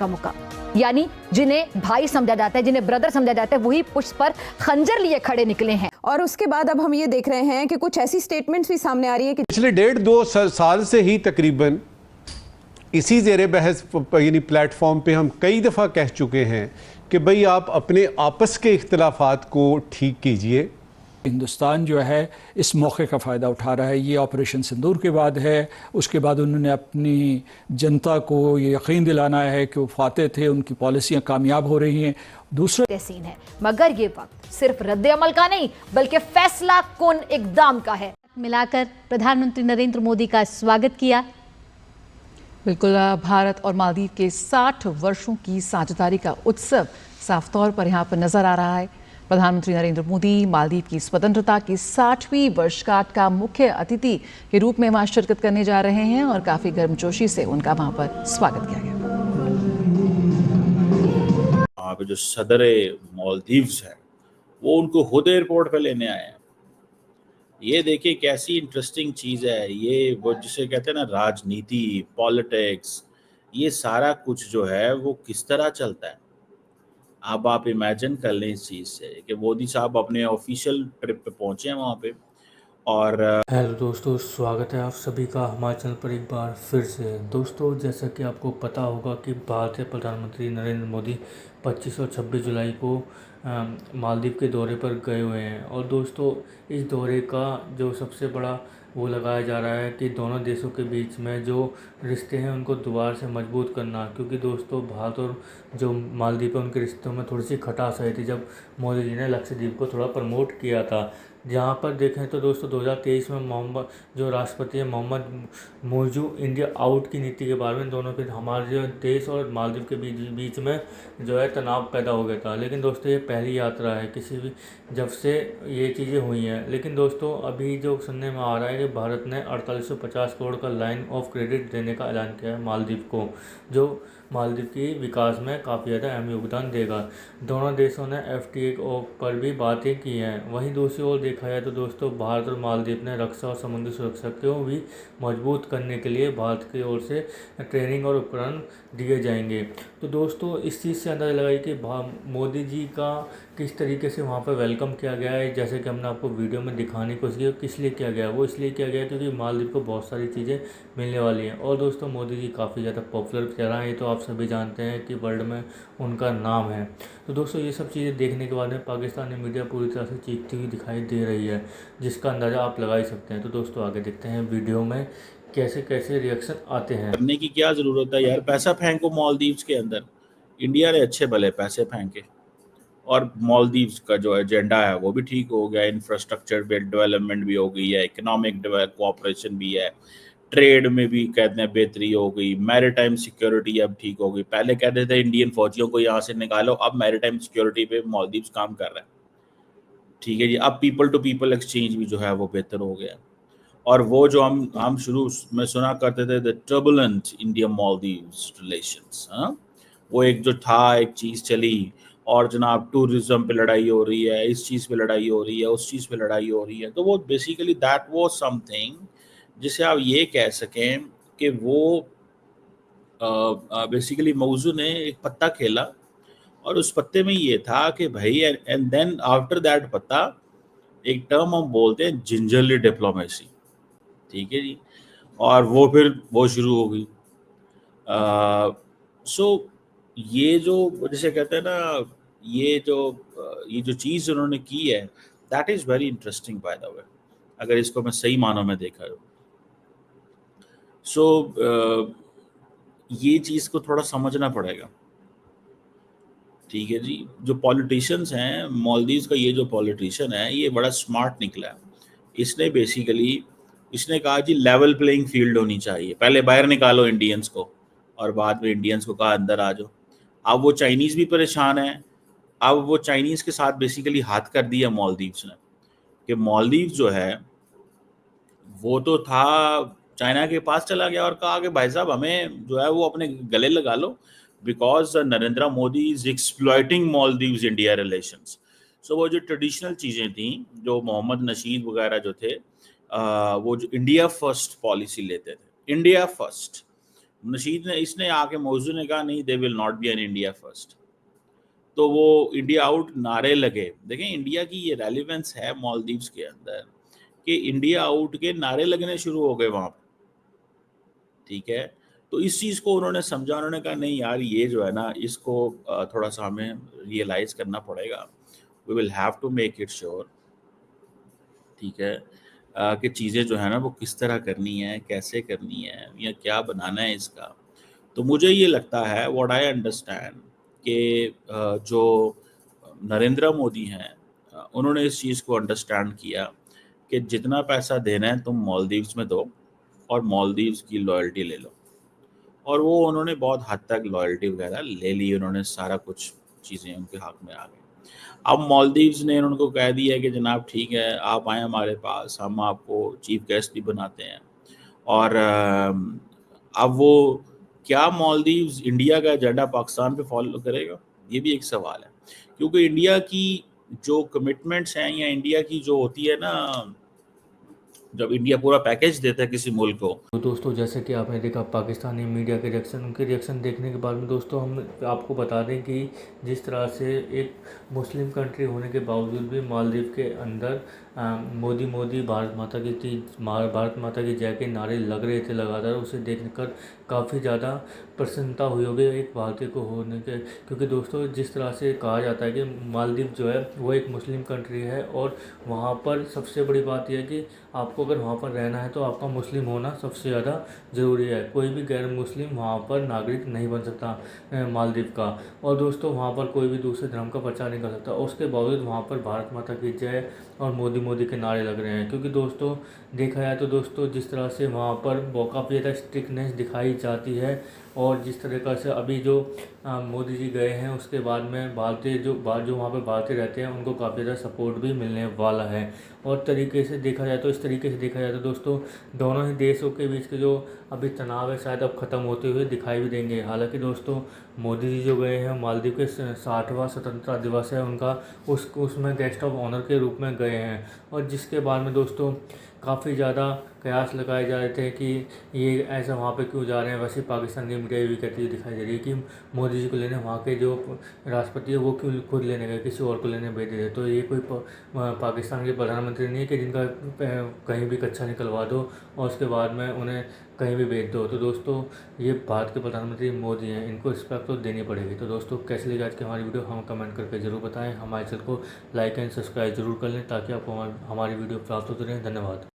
का मुकाम, यानी जिन्हें भाई समझा जाता है, जिन्हें ब्रदर समझा जाता है, वही पुष्प पर खंजर लिए खड़े निकले हैं। और उसके बाद अब हम ये देख रहे हैं कि कुछ ऐसी स्टेटमेंट्स भी सामने आ रही है कि पिछले 1.5-2 साल से ही तकरीबन इसी ज़ेरे बहस यानी प्लेटफॉर्म पे हम कई दफ़ा कह चुके हैं कि भाई आप अपने आपस के इख्तलाफात को ठीक कीजिए। हिंदुस्तान जो है इस मौके का फ़ायदा उठा रहा है। ये ऑपरेशन सिंदूर के बाद है, उसके बाद उन्होंने अपनी जनता को ये यकीन दिलाना है कि वो फाते थे, उनकी पॉलिसियाँ कामयाब हो रही हैं। दूसरा सीन है, मगर ये वक्त सिर्फ रद्द अमल का नहीं बल्कि फैसला कुन इकदाम का है। मिलाकर प्रधानमंत्री नरेंद्र मोदी का स्वागत किया। बिल्कुल, भारत और मालदीव के 60 वर्षों की साझेदारी का उत्सव साफ तौर पर यहाँ पर नजर आ रहा है। प्रधानमंत्री नरेंद्र मोदी मालदीव की स्वतंत्रता की 60वीं वर्षगांठ का मुख्य अतिथि के रूप में वहाँ शिरकत करने जा रहे हैं और काफ़ी गर्मजोशी से उनका वहाँ पर स्वागत किया गया। वहाँ पे जो सदर मालदीव्स है वो उनको खुद एयरपोर्ट पे लेने आए हैं। ये देखिए कैसी इंटरेस्टिंग चीज़ है। ये वो जिसे कहते हैं ना राजनीति, पॉलिटिक्स, ये सारा कुछ जो है वो किस तरह चलता है। अब आप इमेजिन कर लें इस चीज़ से कि मोदी साहब अपने ऑफिशियल ट्रिप पे पहुँचे हैं वहाँ पे और हेलो दोस्तों, स्वागत है आप सभी का हमारे चैनल पर एक बार फिर से। दोस्तों, जैसा कि आपको पता होगा कि भारतीय प्रधानमंत्री नरेंद्र मोदी 25 और 26 जुलाई को मालदीव के दौरे पर गए हुए हैं। और दोस्तों, इस दौरे का जो सबसे बड़ा वो लगाया जा रहा है कि दोनों देशों के बीच में जो रिश्ते हैं उनको दोबारा से मजबूत करना। क्योंकि दोस्तों, भारत और जो मालदीव है उनके रिश्तों में थोड़ी सी खटास आई थी जब मोदी जी ने लक्षद्वीप को थोड़ा प्रमोट किया था। जहाँ पर देखें तो दोस्तों 2023 में मोहम्मद जो राष्ट्रपति है मोहम्मद मोइजू इंडिया आउट की नीति के बारे में दोनों के हमारे जो देश और मालदीव के बीच में जो है तनाव पैदा हो गया था। लेकिन दोस्तों, ये पहली यात्रा है किसी भी जब से ये चीज़ें हुई हैं। लेकिन दोस्तों, अभी जो सुनने में आ रहा है कि भारत ने 4850 करोड़ का लाइन ऑफ क्रेडिट देने का ऐलान किया है मालदीव को, जो मालदीव की विकास में काफ़ी ज़्यादा अहम योगदान देगा। दोनों देशों ने FTA पर भी बातें की हैं। वहीं दूसरी ओर देखा जाए तो दोस्तों, भारत और मालदीव ने रक्षा और समुद्री सुरक्षा को भी मजबूत करने के लिए भारत की ओर से ट्रेनिंग और उपकरण दिए जाएंगे। तो दोस्तों, इस चीज़ से अंदाज़ा लगाइए कि मोदी जी का किस तरीके से वहाँ पर वेलकम किया गया है। जैसे कि हमने आपको वीडियो में दिखाने की कोशिश की, किस लिए किया गया है, वो इसलिए किया गया है क्योंकि मालदीव को बहुत सारी चीज़ें मिलने वाली हैं। और दोस्तों, मोदी जी काफ़ी ज़्यादा पॉपुलर चेहरा है, ये तो आप सभी जानते हैं कि वर्ल्ड में उनका नाम है। तो दोस्तों, ये सब चीज़ें देखने के बाद में पाकिस्तानी मीडिया पूरी तरह से चीखती हुई दिखाई दे रही है, जिसका अंदाज़ा आप लगा ही सकते हैं। तो दोस्तों, आगे देखते हैं वीडियो में कैसे कैसे रिएक्शन आते हैं। करने की क्या ज़रूरत है यार, पैसा फेंको मालदीव्स के अंदर। इंडिया ने अच्छे भले पैसे फेंके और मालदीव्स का जो एजेंडा है वो भी ठीक हो गया। इंफ्रास्ट्रक्चर डेवलपमेंट भी हो गई है, इकोनॉमिक कोऑपरेशन भी है, ट्रेड में भी कहते हैं बेहतरी हो गई, मैरीटाइम सिक्योरिटी अब ठीक हो गई। पहले कहते थे इंडियन फौजियों को यहाँ से निकालो, अब मैरीटाइम सिक्योरिटी पे मालदीव्स काम कर रहा है। ठीक है जी। अब पीपल टू पीपल एक्सचेंज भी जो है वो बेहतर हो गया। और वो जो हम शुरू में सुना करते थे the turbulent India Maldives relations, हाँ, वो एक जो था एक चीज़ चली। और जनाब टूरिज्म पे लड़ाई हो रही है, इस चीज़ पे लड़ाई हो रही है, उस चीज़ पे लड़ाई हो रही है। तो वो बेसिकली दैट वाज समथिंग जिसे आप ये कह सकें कि वो बेसिकली मौजू ने एक पत्ता खेला और उस पत्ते में ये था कि भाई एंड देन आफ्टर दैट पत्ता एक टर्म हम बोलते हैं जिंजरली डिप्लोमेसी। ठीक है जी। और वो फिर वो शुरू हो गई। सो ये जो जैसे कहते हैं ना ये जो चीज़ उन्होंने की है that is very interesting by the way, अगर इसको मैं सही मानों में देखा जाए। सो ये चीज़ को थोड़ा समझना पड़ेगा। ठीक है जी। जो पॉलिटिशियंस हैं, मालदीव्स का ये जो पॉलिटिशियन है ये बड़ा स्मार्ट निकला है। इसने कहा जी लेवल प्लेइंग फील्ड होनी चाहिए, पहले बाहर निकालो इंडियंस को और बाद में इंडियंस को कहा अंदर आ जाओ। अब वो चाइनीज़ भी परेशान है। अब वो चाइनीज़ के साथ बेसिकली हाथ कर दिया मालदीव्स ने कि मालदीव्स जो है वो तो था चाइना के पास चला गया और कहा कि भाई साहब हमें जो है वो अपने गले लगा लो, because Narendra Modi is exploiting Maldives India relations. So वो जो ट्रेडिशनल चीज़ें थी, जो मोहम्मद नशीद वगैरह जो थे, वो जो इंडिया फर्स्ट पॉलिसी लेते थे, इंडिया फर्स्ट, नशीद ने इसने आके मौजू ने कहा नहीं, they will not be an India first. तो वो इंडिया आउट नारे लगे। देखें इंडिया की ये रेलिवेंस है मालदीव्स के अंदर कि इंडिया आउट के नारे लगने शुरू हो गए वहाँ पर, ठीक है। तो इस चीज़ को उन्होंने समझा, उन्होंने कहा नहीं यार ये जो है ना इसको थोड़ा सा हमें रियलाइज़ करना पड़ेगा, we will have to make it sure, ठीक है, कि चीज़ें जो है ना वो किस तरह करनी है, कैसे करनी है, या क्या बनाना है इसका। तो मुझे ये लगता है व्हाट आई अंडरस्टैंड कि जो नरेंद्र मोदी हैं उन्होंने इस चीज़ को अंडरस्टैंड किया कि जितना पैसा देना है तुम मालदीव्स में दो और मालदीव्स की लॉयल्टी ले लो, और वो उन्होंने बहुत हद तक लॉयल्टी वगैरह ले ली, उन्होंने सारा कुछ चीज़ें उनके हक में आ गई। अब मालदीव्स ने उनको कह दिया कि जनाब ठीक है आप आएँ हमारे पास, हम आपको चीफ गेस्ट भी बनाते हैं। और अब वो क्या मालदीव्स इंडिया का एजेंडा पाकिस्तान पे फॉलो करेगा, ये भी एक सवाल है, क्योंकि इंडिया की जो कमिटमेंट्स हैं या इंडिया की जो होती है ना, जब इंडिया पूरा पैकेज देता है किसी मुल्क को। तो दोस्तों जैसे कि आपने देखा पाकिस्तानी मीडिया के रिएक्शन, उनके रिएक्शन देखने के बाद में दोस्तों हम आपको बता दें कि जिस तरह से एक मुस्लिम कंट्री होने के बावजूद भी मालदीव के अंदर मोदी मोदी भारत माता की जय के नारे लग रहे थे लगातार, उसे देखकर काफ़ी ज़्यादा प्रसन्नता हुई होगी एक भारतीय को होने के, क्योंकि दोस्तों जिस तरह से कहा जाता है कि मालदीव जो है वो एक मुस्लिम कंट्री है और वहाँ पर सबसे बड़ी बात यह है कि आपको अगर वहाँ पर रहना है तो आपका मुस्लिम होना सबसे ज़्यादा ज़रूरी है। कोई भी गैर मुस्लिम वहाँ पर नागरिक नहीं बन सकता मालदीव का, और दोस्तों वहाँ पर कोई भी दूसरे धर्म का प्रचार नहीं कर सकता। उसके बावजूद वहाँ पर भारत माता की जय और मोदी मोदी के नारे लग रहे हैं, क्योंकि दोस्तों देखा जाए तो दोस्तों जिस तरह से वहाँ पर काफ़ी ज़्यादा स्ट्रिक्टनेस दिखाई जाती है, और जिस तरीक़ा से अभी जो मोदी जी गए हैं उसके बाद में भारतीय जो वहाँ पर भारतीय रहते हैं उनको काफ़ी ज़्यादा सपोर्ट भी मिलने वाला है। और तरीके से देखा जाए तो इस तरीके से देखा जाए तो दोस्तों दोनों ही देशों के बीच के जो अभी तनाव है शायद अब ख़त्म होते हुए दिखाई भी देंगे। हालांकि दोस्तों मोदी जी जो गए हैं मालदीव के 60वां स्वतंत्रता दिवस है उनका, उसमें गेस्ट ऑफ ऑनर के रूप में गए हैं, और जिसके बाद में दोस्तों काफ़ी ज़्यादा कयास लगाए जा रहे थे कि ये ऐसा वहाँ पे क्यों जा रहे हैं। वैसे पाकिस्तान की मीडिया भी कहती हुई दिखाई दे रही है कि मोदी जी को लेने वहाँ के जो राष्ट्रपति है वो क्यों खुद लेने गए, किसी और को लेने भेज दिए। तो ये कोई पाकिस्तान के प्रधानमंत्री नहीं है कि जिनका कहीं भी कच्चा निकलवा दो और उसके बाद में उन्हें कहीं भी भेज दो। तो दोस्तों ये भारत के प्रधानमंत्री मोदी हैं, इनको रिस्पेक्ट तो देनी पड़ेगी। तो दोस्तों कैसे लगी आज की हमारी वीडियो हम कमेंट करके ज़रूर बताएं। हमारे चैनल को लाइक एंड सब्सक्राइब जरूर कर लें ताकि आपको हमारी वीडियो प्राप्त होती रहे। धन्यवाद।